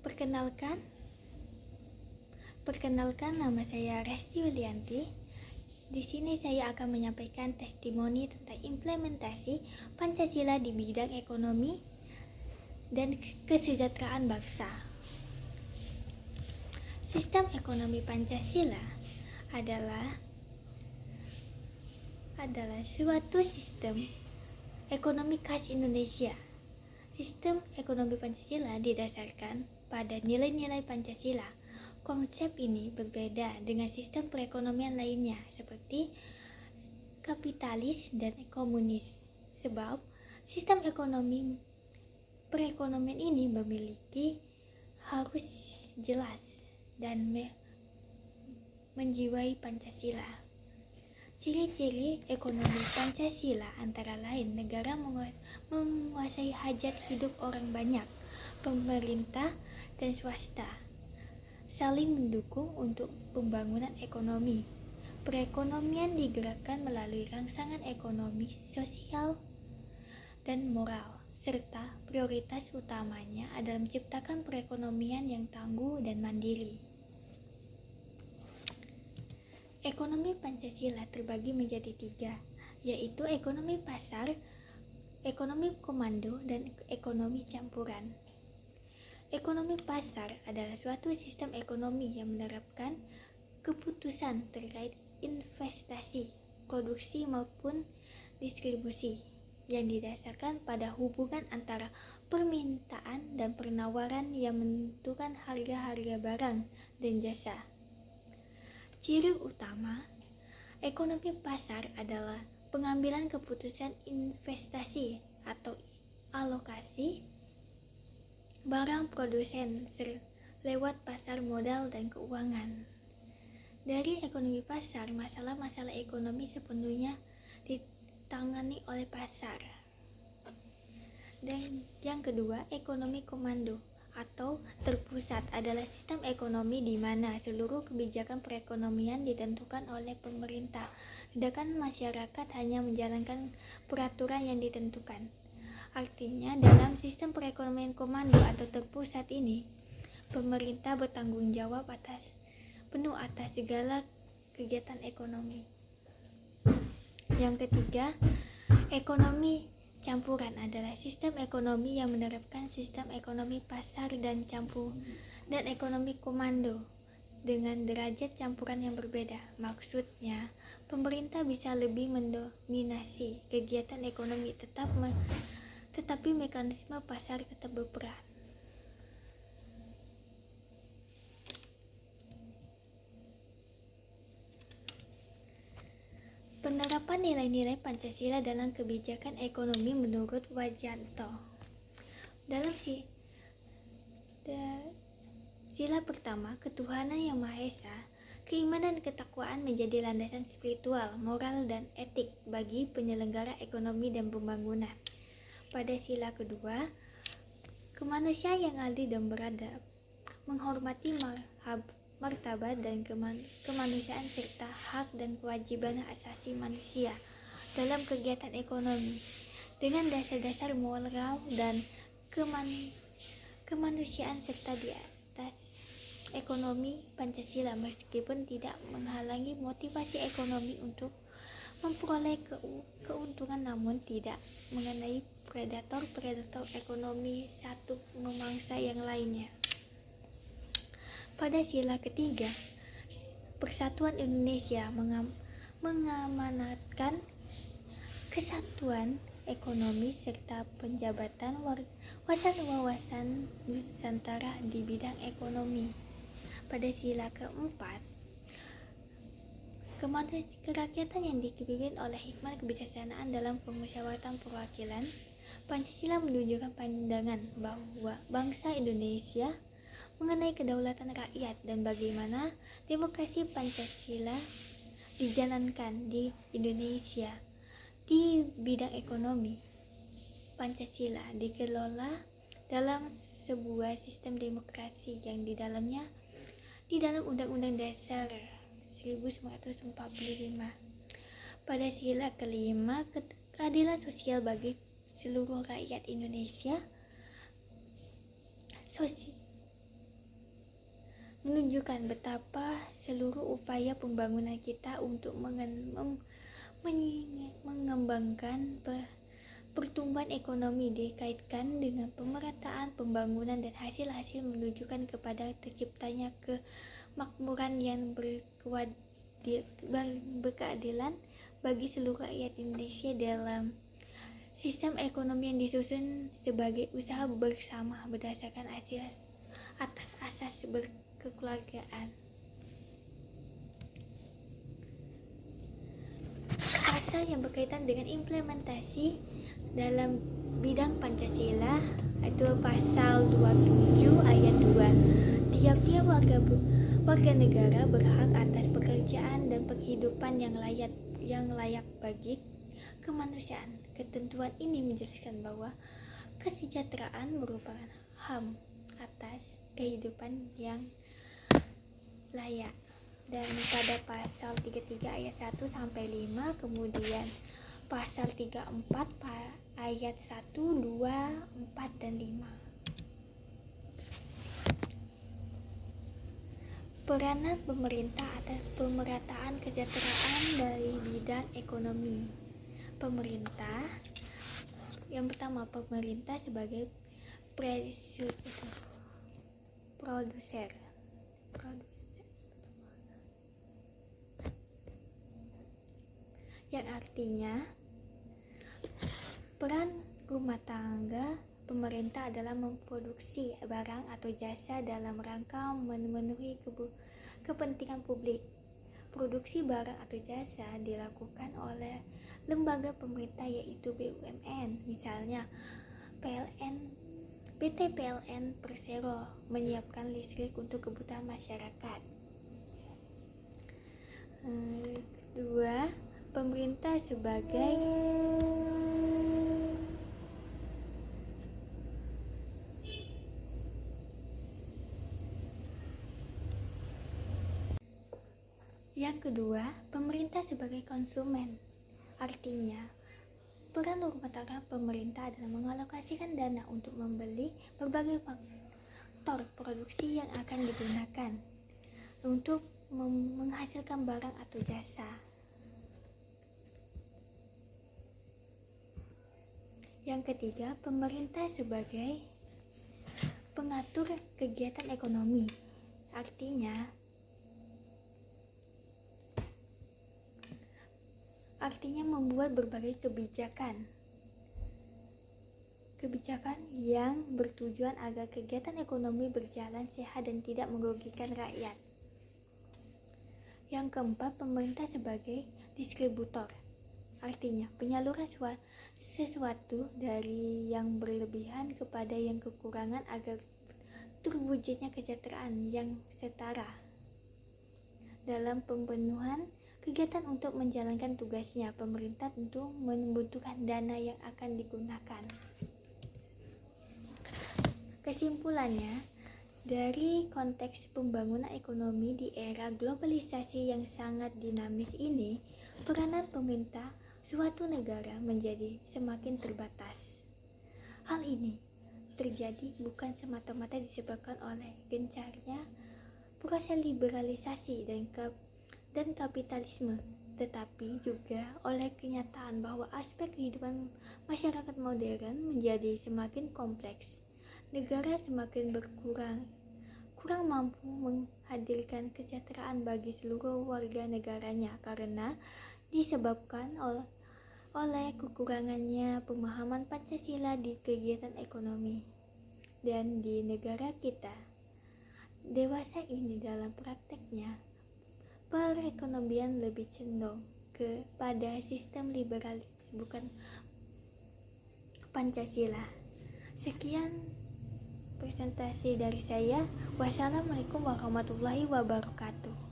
Perkenalkan, nama saya Resti Yulianti. Di sini saya akan menyampaikan testimoni tentang implementasi Pancasila di bidang ekonomi dan kesejahteraan bangsa. Sistem ekonomi Pancasila adalah suatu sistem ekonomi khas Indonesia. Sistem ekonomi Pancasila didasarkan pada nilai-nilai Pancasila. Konsep ini berbeda dengan sistem perekonomian lainnya seperti kapitalis dan komunis, sebab sistem perekonomian ini memiliki harus jelas dan menjiwai Pancasila. Ciri-ciri ekonomi Pancasila antara lain negara menguasai hajat hidup orang banyak, pemerintah dan swasta saling mendukung untuk pembangunan ekonomi. Perekonomian digerakkan melalui rangsangan ekonomi, sosial, dan moral, serta prioritas utamanya adalah menciptakan perekonomian yang tangguh dan mandiri. Ekonomi Pancasila terbagi menjadi 3, yaitu ekonomi pasar, ekonomi komando, dan ekonomi campuran. Ekonomi pasar adalah suatu sistem ekonomi yang menerapkan keputusan terkait investasi, produksi maupun distribusi yang didasarkan pada hubungan antara permintaan dan penawaran yang menentukan harga-harga barang dan jasa. Ciri utama ekonomi pasar adalah pengambilan keputusan investasi atau alokasi barang produsen lewat pasar modal dan keuangan. Dari ekonomi pasar, masalah-masalah ekonomi sepenuhnya ditangani oleh pasar. Dan yang kedua, ekonomi komando atau terpusat adalah sistem ekonomi di mana seluruh kebijakan perekonomian ditentukan oleh pemerintah, sedangkan masyarakat hanya menjalankan peraturan yang ditentukan. Artinya, dalam sistem perekonomian komando atau terpusat ini, pemerintah bertanggung jawab penuh atas segala kegiatan ekonomi. Yang ketiga, ekonomi campuran adalah sistem ekonomi yang menerapkan sistem ekonomi pasar dan ekonomi komando dengan derajat campuran yang berbeda. Maksudnya, pemerintah bisa lebih mendominasi kegiatan ekonomi tetapi mekanisme pasar tetap berperan. Penerapan nilai-nilai Pancasila dalam kebijakan ekonomi menurut Wajanto. Dalam sila pertama, ketuhanan yang Maha Esa, keimanan dan ketakwaan menjadi landasan spiritual, moral, dan etik bagi penyelenggara ekonomi dan pembangunan. Pada sila kedua, kemanusiaan yang adil dan beradab, menghormati martabat dan kemanusiaan serta hak dan kewajiban asasi manusia dalam kegiatan ekonomi dengan dasar-dasar moral dan kemanusiaan serta di atas ekonomi Pancasila, meskipun tidak menghalangi motivasi ekonomi untuk memperoleh keuntungan, namun tidak mengenai predator ekonomi satu memangsa yang lainnya. Pada sila ketiga, Persatuan Indonesia mengamanatkan kesatuan ekonomi serta penjabatan wawasan Nusantara di bidang ekonomi. Pada sila keempat, kerakyatan yang dipimpin oleh hikmat kebijaksanaan dalam pemusyawaratan perwakilan. Pancasila menunjukkan pandangan bahwa bangsa Indonesia mengenai kedaulatan rakyat dan bagaimana demokrasi Pancasila dijalankan di Indonesia. Di bidang ekonomi, Pancasila dikelola dalam sebuah sistem demokrasi yang di dalam Undang-Undang Dasar 1945. Pada sila kelima, keadilan sosial bagi seluruh rakyat Indonesia. menunjukkan betapa seluruh upaya pembangunan kita untuk mengembangkan pertumbuhan ekonomi dikaitkan dengan pemerataan pembangunan dan hasil-hasil menunjukkan kepada terciptanya kemakmuran yang berkeadilan bagi seluruh rakyat Indonesia dalam sistem ekonomi yang disusun sebagai usaha bersama berdasarkan atas asas berkekeluargaan. Pasal yang berkaitan dengan implementasi dalam bidang Pancasila itu pasal 27 ayat 2. Tiap-tiap warga negara berhak atas pekerjaan dan penghidupan yang layak bagi kemanusiaan. Ketentuan ini menjelaskan bahwa kesejahteraan merupakan HAM atas kehidupan yang layak. Dan pada pasal 33 ayat 1 sampai 5, kemudian pasal 34 ayat 1, 2, 4 dan 5. Peranan pemerintah atas pemerataan kesejahteraan dari bidang ekonomi. Pemerintah, yang pertama, pemerintah sebagai produser, yang artinya peran rumah tangga pemerintah adalah memproduksi barang atau jasa dalam rangka memenuhi kepentingan publik. Produksi barang atau jasa dilakukan oleh lembaga pemerintah yaitu BUMN, misalnya PT PLN Persero menyiapkan listrik untuk kebutuhan masyarakat. Kedua, pemerintah sebagai konsumen. Artinya, peran rumah tangga pemerintah adalah mengalokasikan dana untuk membeli berbagai faktor produksi yang akan digunakan untuk menghasilkan barang atau jasa. Yang ketiga, pemerintah sebagai pengatur kegiatan ekonomi. Artinya membuat berbagai kebijakan yang bertujuan agar kegiatan ekonomi berjalan sehat dan tidak merugikan rakyat. Yang keempat, pemerintah sebagai distributor. Artinya penyaluran sesuatu dari yang berlebihan kepada yang kekurangan agar terwujudnya kesejahteraan yang setara dalam pemenuhan kegiatan. Untuk menjalankan tugasnya, pemerintah tentu membutuhkan dana yang akan digunakan. Kesimpulannya, dari konteks pembangunan ekonomi di era globalisasi yang sangat dinamis ini, peranan pemerintah suatu negara menjadi semakin terbatas. Hal ini terjadi bukan semata-mata disebabkan oleh gencarnya proses liberalisasi dan kapitalisme, tetapi juga oleh kenyataan bahwa aspek kehidupan masyarakat modern menjadi semakin kompleks. Negara semakin kurang mampu menghadirkan kesejahteraan bagi seluruh warga negaranya karena disebabkan oleh kekurangannya pemahaman Pancasila di kegiatan ekonomi. Dan di negara kita dewasa ini dalam prakteknya, perekonomian lebih cenderung kepada sistem liberalis bukan Pancasila. Sekian presentasi dari saya. Wassalamualaikum warahmatullahi wabarakatuh.